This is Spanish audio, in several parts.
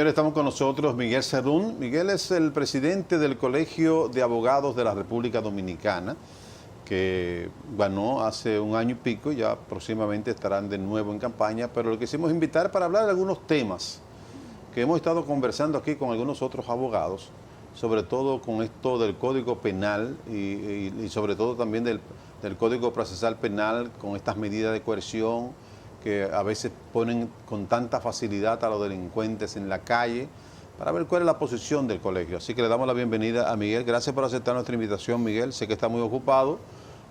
señores, estamos con nosotros Miguel Cerún. Miguel es el presidente del Colegio de Abogados de la República Dominicana, que ganó hace un año y pico y ya próximamente estarán de nuevo en campaña, pero lo quisimos invitar para hablar de algunos temas que hemos estado conversando aquí con algunos otros abogados, sobre todo con esto del Código Penal y sobre todo también del Código Procesal Penal, con estas medidas de coerción que a veces ponen con tanta facilidad a los delincuentes en la calle, para ver cuál es la posición del colegio. Así que le damos la bienvenida a Miguel. Gracias por aceptar nuestra invitación, Miguel. Sé que está muy ocupado,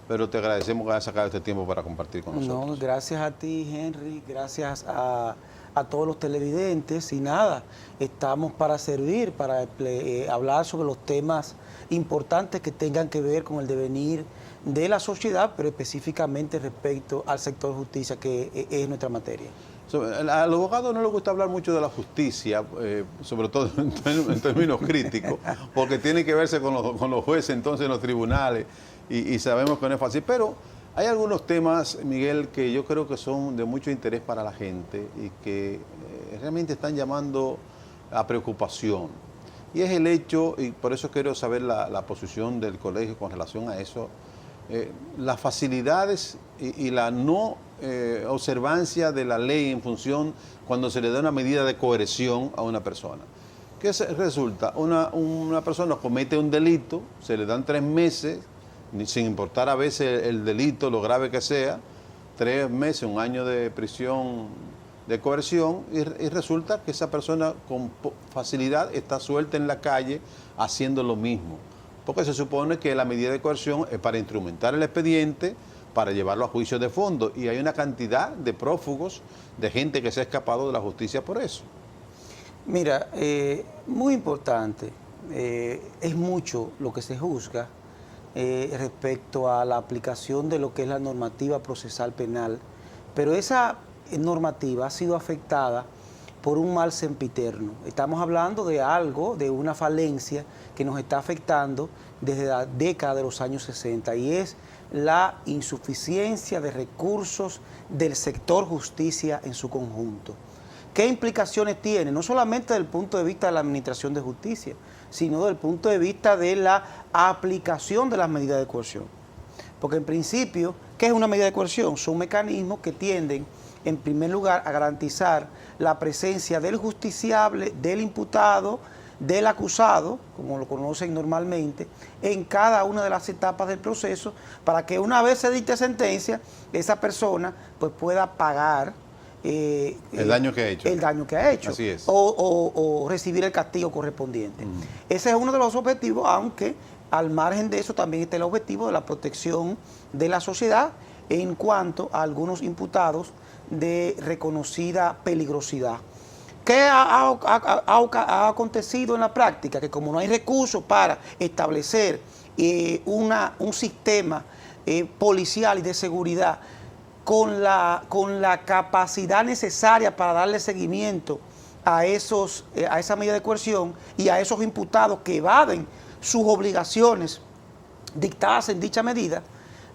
pero te agradecemos que hayas sacado este tiempo para compartir con nosotros. No, gracias a ti, Henry, gracias a todos los televidentes y nada, estamos para servir, para hablar sobre los temas importantes que tengan que ver con el devenir de la sociedad, pero específicamente respecto al sector justicia, que es nuestra materia. A los abogados no les gusta hablar mucho de la justicia, sobre todo en términos críticos, porque tiene que verse con los jueces entonces en los tribunales, y sabemos que no es fácil, pero hay algunos temas, Miguel, que yo creo que son de mucho interés para la gente y que realmente están llamando a preocupación. Y es el hecho, y por eso quiero saber la posición del colegio con relación a eso, las facilidades y la no observancia de la ley en función cuando se le da una medida de coerción a una persona. ¿Qué resulta? Una persona comete un delito, se le dan 3 meses, sin importar a veces el delito, lo grave que sea, 3 meses, 1 año de prisión de coerción, y resulta que esa persona con facilidad está suelta en la calle haciendo lo mismo. Porque se supone que la medida de coerción es para instrumentar el expediente, para llevarlo a juicio de fondo, y hay una cantidad de prófugos, de gente que se ha escapado de la justicia por eso. Mira, muy importante, es mucho lo que se juzga respecto a la aplicación de lo que es la normativa procesal penal, pero esa normativa ha sido afectada por un mal sempiterno. Estamos hablando de algo, de una falencia que nos está afectando desde la década de los años 60, y es la insuficiencia de recursos del sector justicia en su conjunto. ¿Qué implicaciones tiene? No solamente desde el punto de vista de la administración de justicia, sino desde el punto de vista de la aplicación de las medidas de coerción. Porque en principio, ¿qué es una medida de coerción? Son mecanismos que tienden, en primer lugar, a garantizar la presencia del justiciable, del imputado, del acusado, como lo conocen normalmente, en cada una de las etapas del proceso, para que una vez se dicte sentencia, esa persona pues pueda pagar el daño que ha hecho. El daño que ha hecho. Así es. O recibir el castigo correspondiente. Ese es uno de los objetivos, aunque al margen de eso también está el objetivo de la protección de la sociedad en cuanto a algunos imputados de reconocida peligrosidad. ¿Qué ha acontecido en la práctica? Que como no hay recursos para establecer un sistema policial y de seguridad con la capacidad necesaria para darle seguimiento a esa medida de coerción y a esos imputados que evaden sus obligaciones dictadas en dicha medida,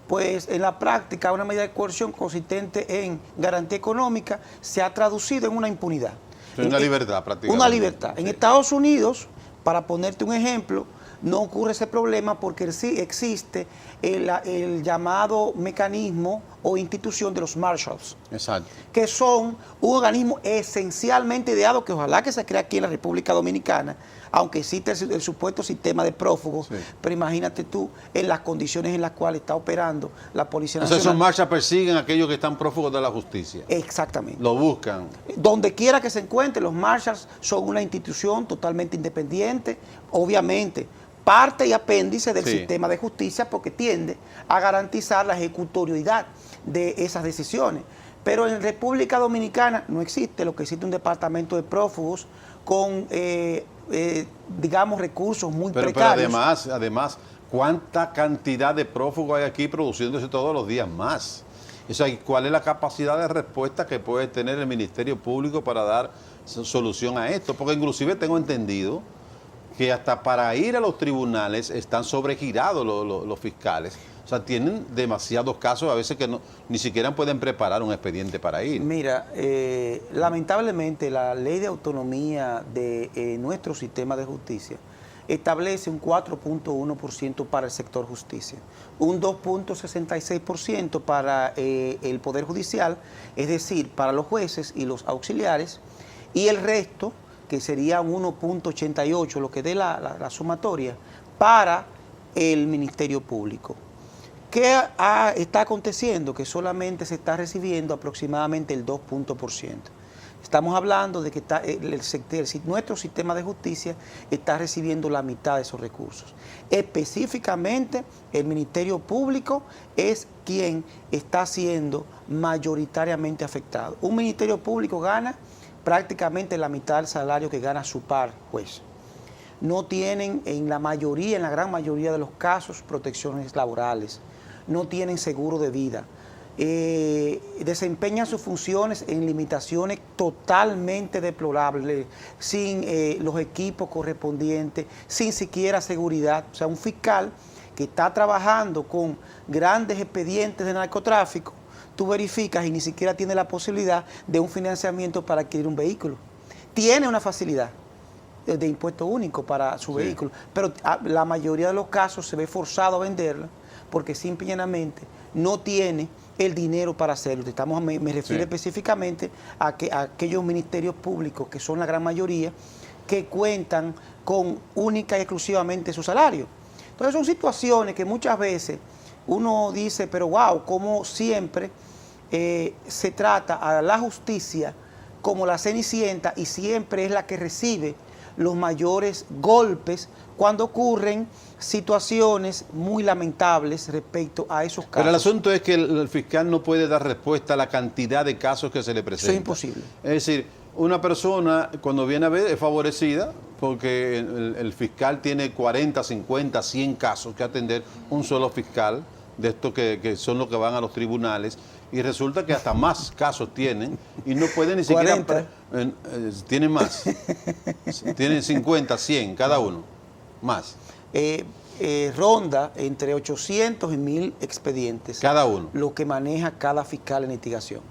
pues en la práctica una medida de coerción consistente en garantía económica se ha traducido en una impunidad. Una libertad prácticamente. Una libertad. Sí. En Estados Unidos, para ponerte un ejemplo, no ocurre ese problema porque sí existe el llamado mecanismo o institución de los marshals. Exacto. Que son un organismo esencialmente ideado, que ojalá que se crea aquí en la República Dominicana, aunque existe el supuesto sistema de prófugos, sí. Pero imagínate tú en las condiciones en las cuales está operando la Policía Nacional. Entonces esos marshals persiguen a aquellos que están prófugos de la justicia. Exactamente. Lo buscan. Donde quiera que se encuentre, los marshals son una institución totalmente independiente, obviamente parte y apéndice del sistema de justicia, porque tiende a garantizar la ejecutoriedad de esas decisiones. Pero en República Dominicana no existe, lo que existe un departamento de prófugos con, digamos, recursos muy precarios. Pero además, ¿cuánta cantidad de prófugos hay aquí produciéndose todos los días más? O sea, ¿cuál es la capacidad de respuesta que puede tener el Ministerio Público para dar solución a esto? Porque inclusive tengo entendido que hasta para ir a los tribunales están sobregirados los fiscales. O sea, tienen demasiados casos a veces que ni siquiera pueden preparar un expediente para ir. Mira, lamentablemente la ley de autonomía de nuestro sistema de justicia establece un 4.1% para el sector justicia, un 2.66% para el Poder Judicial, es decir, para los jueces y los auxiliares, y el resto, que sería un 1.88%, lo que dé la sumatoria, para el Ministerio Público. ¿Qué está aconteciendo? Que solamente se está recibiendo aproximadamente el 2%. Estamos hablando de que nuestro sistema de justicia está recibiendo la mitad de esos recursos. Específicamente, el Ministerio Público es quien está siendo mayoritariamente afectado. Un Ministerio Público gana prácticamente la mitad del salario que gana su par juez. No tienen en la gran mayoría de los casos, protecciones laborales. No tienen seguro de vida. Desempeñan sus funciones en limitaciones totalmente deplorables, sin los equipos correspondientes, sin siquiera seguridad. O sea, un fiscal que está trabajando con grandes expedientes de narcotráfico, tú verificas y ni siquiera tiene la posibilidad de un financiamiento para adquirir un vehículo. Tiene una facilidad de impuesto único para su vehículo, pero la mayoría de los casos se ve forzado a venderla porque simplemente no tiene el dinero para hacerlo. Me refiero específicamente a aquellos ministerios públicos, que son la gran mayoría, que cuentan con única y exclusivamente su salario. Entonces son situaciones que muchas veces uno dice, pero wow, como siempre se trata a la justicia como la cenicienta y siempre es la que recibe los mayores golpes cuando ocurren situaciones muy lamentables respecto a esos casos. Pero el asunto es que el fiscal no puede dar respuesta a la cantidad de casos que se le presentan. Eso es imposible. Es decir, una persona cuando viene a ver es favorecida porque el fiscal tiene 40, 50, 100 casos que atender, un solo fiscal de estos que son los que van a los tribunales, y resulta que hasta más casos tienen y no pueden ni siquiera... tienen más. Tienen 50, 100 cada uno. Más. Ronda entre 800 y 1000 expedientes. Cada uno. Lo que maneja cada fiscal en litigación.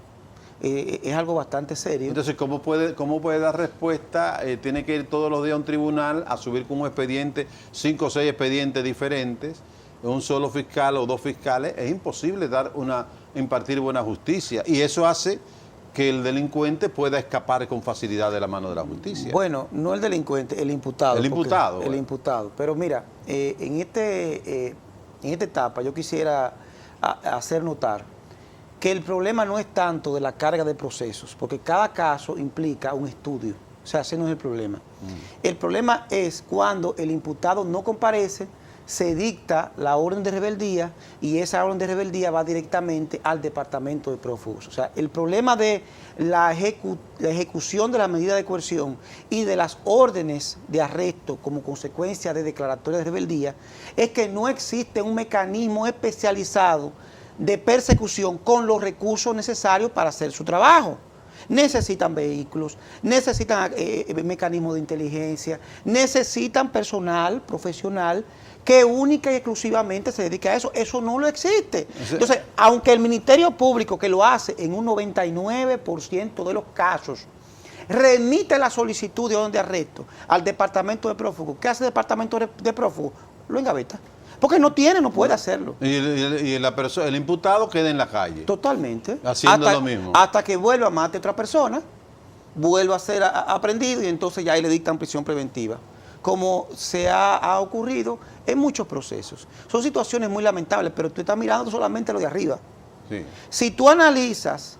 Es algo bastante serio. Entonces, ¿cómo puede dar respuesta? Tiene que ir todos los días a un tribunal a subir con un expediente, 5 o 6 expedientes diferentes, un solo fiscal o 2 fiscales. Es imposible impartir buena justicia. Y eso hace que el delincuente pueda escapar con facilidad de la mano de la justicia. Bueno, no el delincuente, el imputado. El imputado. El imputado. Pero mira, en esta etapa yo quisiera hacer notar que el problema no es tanto de la carga de procesos, porque cada caso implica un estudio. O sea, ese no es el problema. El problema es cuando el imputado no comparece, se dicta la orden de rebeldía y esa orden de rebeldía va directamente al departamento de prófugos. O sea, el problema de la ejecución de la medida de coerción y de las órdenes de arresto como consecuencia de declaratoria de rebeldía es que no existe un mecanismo especializado de persecución con los recursos necesarios para hacer su trabajo. Necesitan vehículos, necesitan mecanismos de inteligencia, necesitan personal profesional que única y exclusivamente se dedique a eso. Eso no lo existe. Entonces, aunque el Ministerio Público, que lo hace en un 99% de los casos, remite la solicitud de orden de arresto al Departamento de Prófugos, ¿qué hace el Departamento de Prófugos? Lo engaveta. Porque no puede hacerlo. Y el imputado queda en la calle. Totalmente. Haciendo lo mismo. Hasta que vuelva a matar a otra persona, vuelva a ser aprendido y entonces ya ahí le dictan prisión preventiva. Como se ha ocurrido en muchos procesos. Son situaciones muy lamentables, pero tú estás mirando solamente lo de arriba. Sí. Si tú analizas,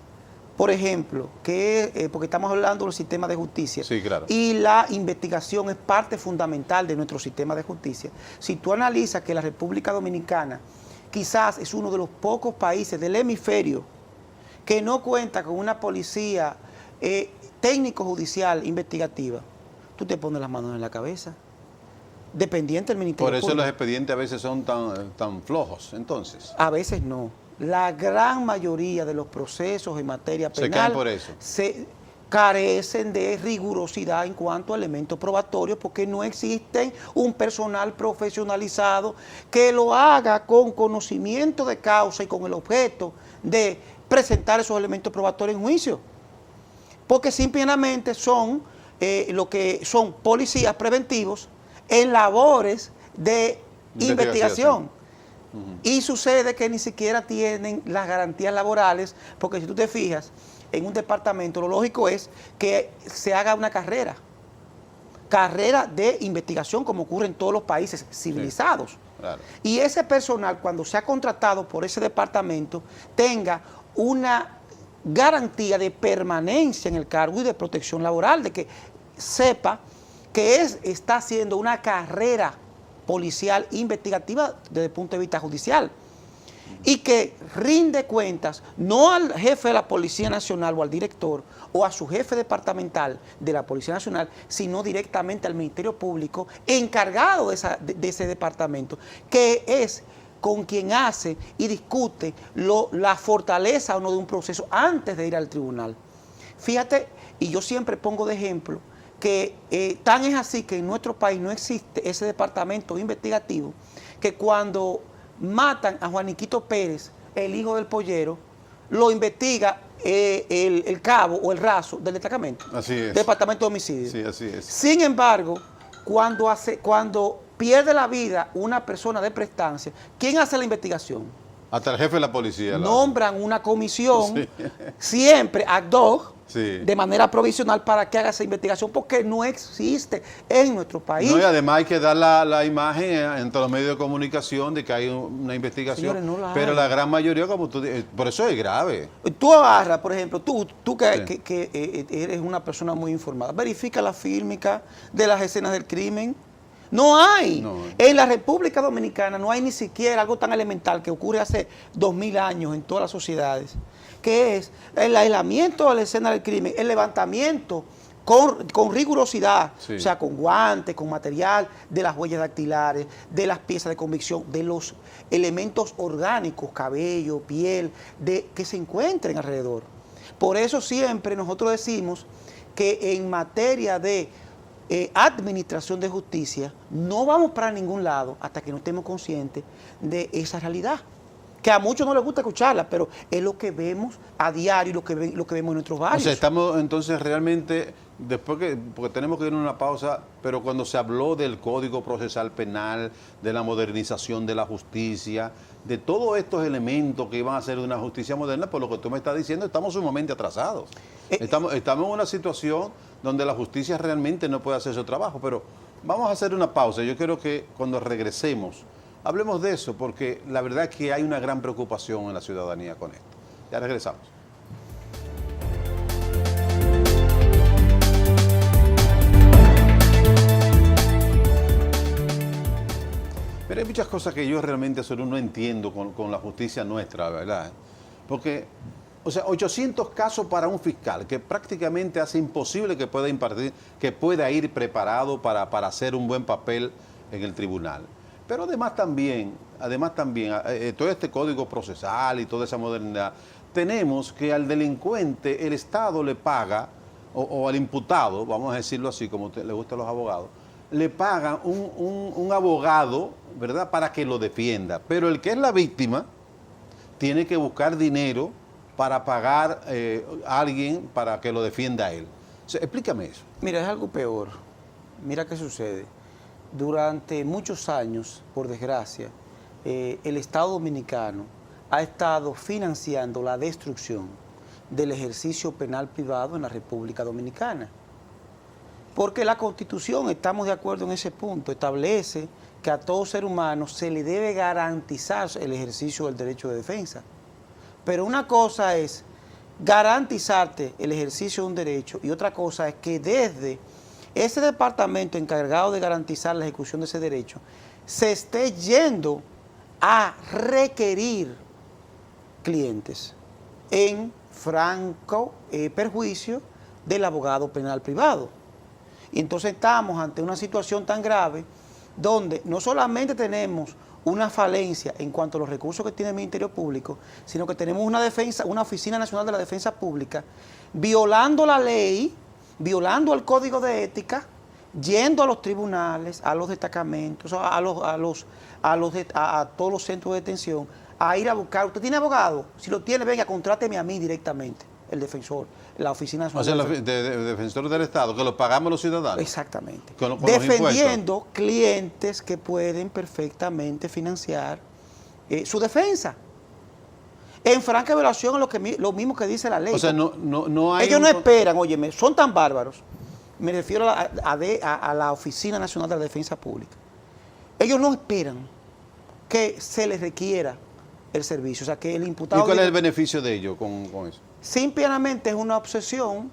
por ejemplo, porque estamos hablando del sistema de justicia, sí, claro, y la investigación es parte fundamental de nuestro sistema de justicia. Si tú analizas que la República Dominicana quizás es uno de los pocos países del hemisferio que no cuenta con una policía técnico-judicial investigativa, tú te pones las manos en la cabeza. Dependiente del Ministerio Público. Por eso Público. los expedientes a veces son tan flojos, entonces. A veces no. La gran mayoría de los procesos en materia penal se caen por eso. carecen de rigurosidad en cuanto a elementos probatorios porque no existen un personal profesionalizado que lo haga con conocimiento de causa y con el objeto de presentar esos elementos probatorios en juicio. Porque simplemente son lo que son policías preventivos en labores de investigación. Y sucede que ni siquiera tienen las garantías laborales, porque si tú te fijas, en un departamento lo lógico es que se haga una carrera de investigación como ocurre en todos los países civilizados. Sí, claro. Y ese personal, cuando sea contratado por ese departamento, tenga una garantía de permanencia en el cargo y de protección laboral, de que sepa que está haciendo una carrera policial investigativa desde el punto de vista judicial y que rinde cuentas no al jefe de la Policía Nacional o al director o a su jefe departamental de la Policía Nacional, sino directamente al Ministerio Público encargado de ese departamento, que es con quien hace y discute la fortaleza o no de un proceso antes de ir al tribunal. Fíjate, y yo siempre pongo de ejemplo, que tan es así que en nuestro país no existe ese departamento investigativo, que cuando matan a Juaniquito Pérez, el hijo del pollero, lo investiga el cabo o el raso del destacamento. Así es. Departamento de homicidio. Sí, así es. Sin embargo, cuando pierde la vida una persona de prestancia, ¿quién hace la investigación? Hasta el jefe de la policía. Nombran una comisión, siempre ad hoc, de manera provisional para que haga esa investigación, porque no existe en nuestro país. No, y además hay que dar la imagen entre los medios de comunicación de que hay una investigación. Señores, no pero la gran mayoría, como tú dices, por eso es grave. Tú agarras, por ejemplo, tú que eres una persona muy informada, verifica la fílmica de las escenas del crimen. No hay. No. En la República Dominicana no hay ni siquiera algo tan elemental que ocurre hace 2000 años en todas las sociedades, que es el aislamiento de la escena del crimen, el levantamiento con rigurosidad, o sea, con guantes, con material, de las huellas dactilares, de las piezas de convicción, de los elementos orgánicos, cabello, piel, que se encuentren alrededor. Por eso siempre nosotros decimos que en materia de administración de justicia, no vamos para ningún lado hasta que no estemos conscientes de esa realidad. Que a muchos no les gusta escucharla, pero es lo que vemos a diario, lo que vemos en nuestros barrios. O sea, estamos entonces realmente, porque tenemos que ir a una pausa, pero cuando se habló del Código Procesal Penal, de la modernización de la justicia, de todos estos elementos que iban a ser de una justicia moderna, por lo que tú me estás diciendo, estamos sumamente atrasados. Estamos en una situación donde la justicia realmente no puede hacer su trabajo, pero vamos a hacer una pausa. Yo quiero que cuando regresemos hablemos de eso, porque la verdad es que hay una gran preocupación en la ciudadanía con esto. Ya regresamos. Pero hay muchas cosas que yo realmente solo no entiendo con la justicia nuestra, ¿verdad? Porque, o sea, 800 casos para un fiscal, que prácticamente hace imposible que pueda impartir, que pueda ir preparado para hacer un buen papel en el tribunal. Pero además también, todo este código procesal y toda esa modernidad, tenemos que al delincuente el Estado le paga, o al imputado, vamos a decirlo así, como le gusta a los abogados, le pagan un abogado, ¿verdad?, para que lo defienda. Pero el que es la víctima tiene que buscar dinero para pagar a alguien para que lo defienda a él. O sea, explícame eso. Mira, es algo peor. Mira qué sucede. Durante muchos años, por desgracia, el Estado Dominicano ha estado financiando la destrucción del ejercicio penal privado en la República Dominicana. Porque la Constitución, estamos de acuerdo en ese punto, establece que a todo ser humano se le debe garantizar el ejercicio del derecho de defensa. Pero una cosa es garantizarte el ejercicio de un derecho y otra cosa es que desde ese departamento encargado de garantizar la ejecución de ese derecho se esté yendo a requerir clientes en franco perjuicio del abogado penal privado. Y entonces estamos ante una situación tan grave donde no solamente tenemos una falencia en cuanto a los recursos que tiene el Ministerio Público, sino que tenemos una oficina nacional de la defensa pública violando la ley, violando el código de ética, yendo a los tribunales, a los destacamentos, a todos los centros de detención, a ir a buscar. ¿Usted tiene abogado? Si lo tiene, venga, contráteme a mí directamente, el defensor, la Oficina Nacional. O sea, defensor del Estado, que lo pagamos los ciudadanos. Exactamente. Con defendiendo clientes que pueden perfectamente financiar su defensa. En franca violación a lo mismo que dice la ley. O sea, no hay... Ellos no esperan, óyeme, son tan bárbaros. Me refiero a la Oficina Nacional de la Defensa Pública. Ellos no esperan que se les requiera el servicio. O sea, que el imputado... ¿Y cuál es el beneficio de ello con eso? Simplemente es una obsesión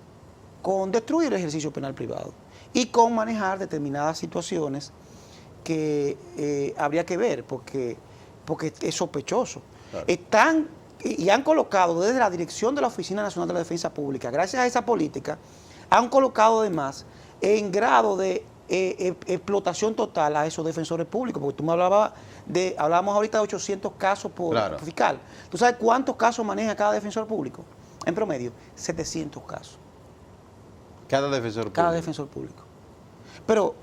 con destruir el ejercicio penal privado y con manejar determinadas situaciones que habría que ver, porque es sospechoso. Claro. Y han colocado desde la dirección de la Oficina Nacional de la Defensa Pública, gracias a esa política, han colocado además en grado de explotación total a esos defensores públicos, porque tú me hablábamos ahorita de 800 casos por fiscal. ¿Tú sabes cuántos casos maneja cada defensor público? En promedio, 700 casos. Cada defensor público. Cada defensor público. Pero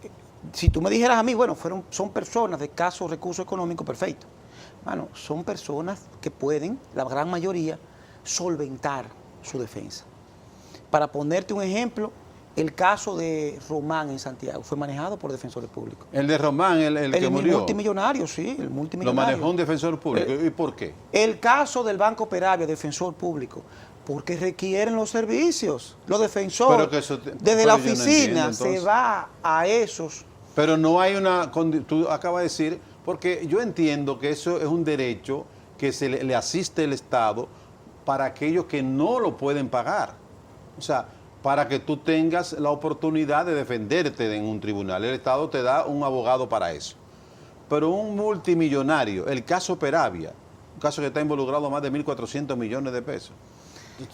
si tú me dijeras a mí, bueno, son personas de escasos recursos económicos, perfecto. Bueno, son personas que pueden, la gran mayoría, solventar su defensa. Para ponerte un ejemplo, el caso de Román en Santiago fue manejado por defensores públicos. El de Román, el que murió. El multimillonario, sí, el multimillonario. Lo manejó un defensor público. ¿Y por qué? El caso del Banco Peravia, defensor público, porque requieren los servicios. Los defensores, desde la oficina se va a esos. Pero no hay tú acabas de decir, porque yo entiendo que eso es un derecho que le asiste el Estado para aquellos que no lo pueden pagar. O sea, para que tú tengas la oportunidad de defenderte en un tribunal. El Estado te da un abogado para eso. Pero un multimillonario, el caso Peravia, un caso que está involucrado más de 1.400 millones de pesos.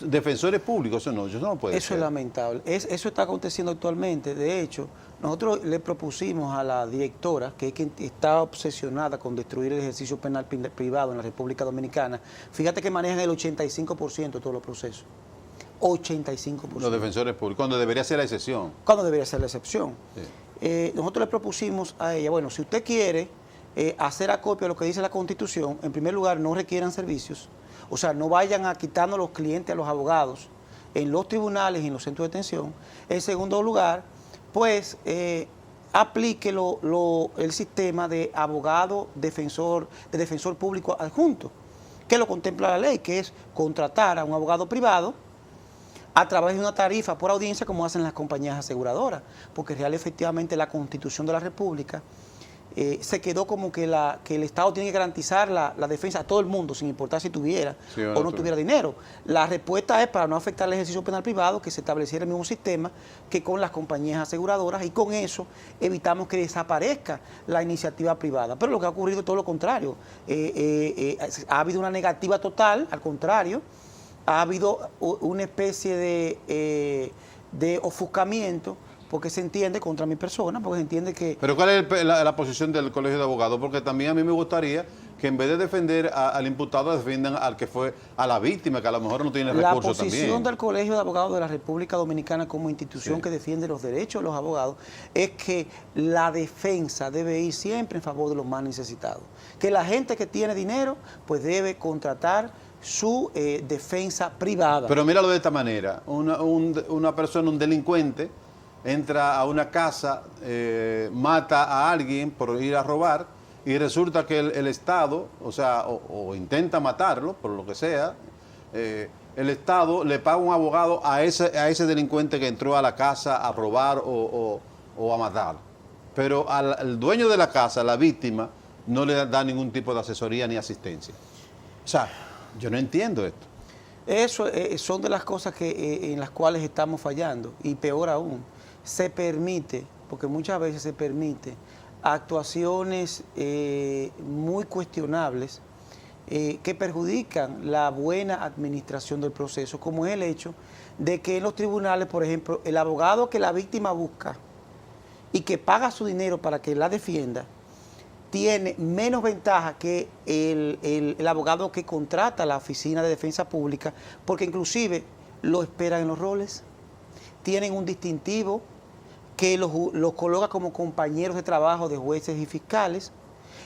Defensores públicos, eso no puede ser. Eso es lamentable. Eso está aconteciendo actualmente. De hecho, nosotros le propusimos a la directora, que es quien está obsesionada con destruir el ejercicio penal privado en la República Dominicana, fíjate que manejan el 85% de todos los procesos. 85%. Los defensores públicos, cuando debería ser la excepción. Cuando debería ser la excepción. Sí. Nosotros le propusimos a ella, bueno, si usted quiere hacer acopio a lo que dice la Constitución, en primer lugar, no requieran servicios. O sea, no vayan a quitarnos los clientes a los abogados en los tribunales y en los centros de detención. En segundo lugar, pues aplique el sistema de abogado de defensor público adjunto, que lo contempla la ley, que es contratar a un abogado privado a través de una tarifa por audiencia como hacen las compañías aseguradoras, porque efectivamente la Constitución de la República se quedó como que el Estado tiene que garantizar la defensa a todo el mundo, sin importar si tuviera o no tuviera dinero. La respuesta es para no afectar el ejercicio penal privado, que se estableciera el mismo sistema que con las compañías aseguradoras, y con eso evitamos que desaparezca la iniciativa privada. Pero lo que ha ocurrido es todo lo contrario. Ha habido una negativa total, al contrario, ha habido una especie de ofuscamiento, porque se entiende contra mi persona, porque se entiende que... Pero ¿cuál es la posición del Colegio de Abogados? Porque también a mí me gustaría que en vez de defender al imputado, defiendan al que fue a la víctima, que a lo mejor no tiene recursos también. La posición del Colegio de Abogados de la República Dominicana como institución que defiende los derechos de los abogados es que la defensa debe ir siempre en favor de los más necesitados. Que la gente que tiene dinero, pues debe contratar su defensa privada. Pero míralo de esta manera, una persona, un delincuente, entra a una casa, mata a alguien por ir a robar y resulta que el Estado, o intenta matarlo, por lo que sea, el Estado le paga un abogado a ese delincuente que entró a la casa a robar o a matar. Pero al dueño de la casa, la víctima, no le da ningún tipo de asesoría ni asistencia. O sea, yo no entiendo esto. Eso son de las cosas en las cuales estamos fallando, y peor aún, se permite, porque muchas veces se permite, actuaciones muy cuestionables que perjudican la buena administración del proceso, como es el hecho de que en los tribunales, por ejemplo, el abogado que la víctima busca y que paga su dinero para que la defienda, tiene menos ventaja que el abogado que contrata la Oficina de Defensa Pública, porque inclusive lo esperan en los roles, tienen un distintivo que los coloca como compañeros de trabajo de jueces y fiscales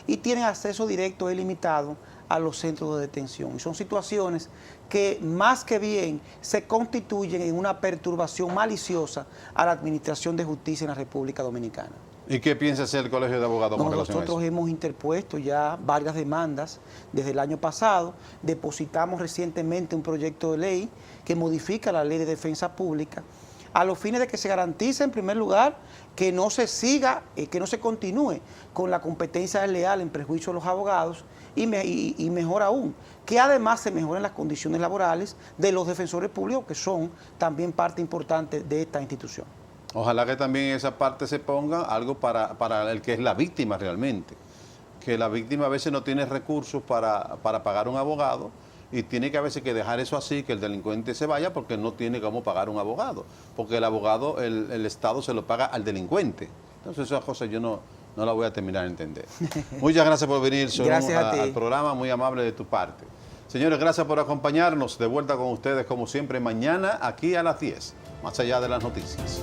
y tienen acceso directo e ilimitado a los centros de detención. Y son situaciones que más que bien se constituyen en una perturbación maliciosa a la administración de justicia en la República Dominicana. ¿Y qué piensa hacer el Colegio de Abogados con relación a eso? Nosotros hemos interpuesto ya varias demandas desde el año pasado. Depositamos recientemente un proyecto de ley que modifica la Ley de Defensa Pública a los fines de que se garantice, en primer lugar, que no se siga, que no se continúe con la competencia desleal en perjuicio de los abogados y mejor aún, que además se mejoren las condiciones laborales de los defensores públicos, que son también parte importante de esta institución. Ojalá que también en esa parte se ponga algo para el que es la víctima realmente, que la víctima a veces no tiene recursos para pagar un abogado y tiene que a veces que dejar eso así, que el delincuente se vaya porque no tiene cómo pagar un abogado, porque el abogado, el Estado se lo paga al delincuente. Entonces esas cosas yo no la voy a terminar de entender. Muchas gracias por venir al programa, muy amable de tu parte. Señores, gracias por acompañarnos. De vuelta con ustedes como siempre mañana aquí a las 10, más allá de las noticias.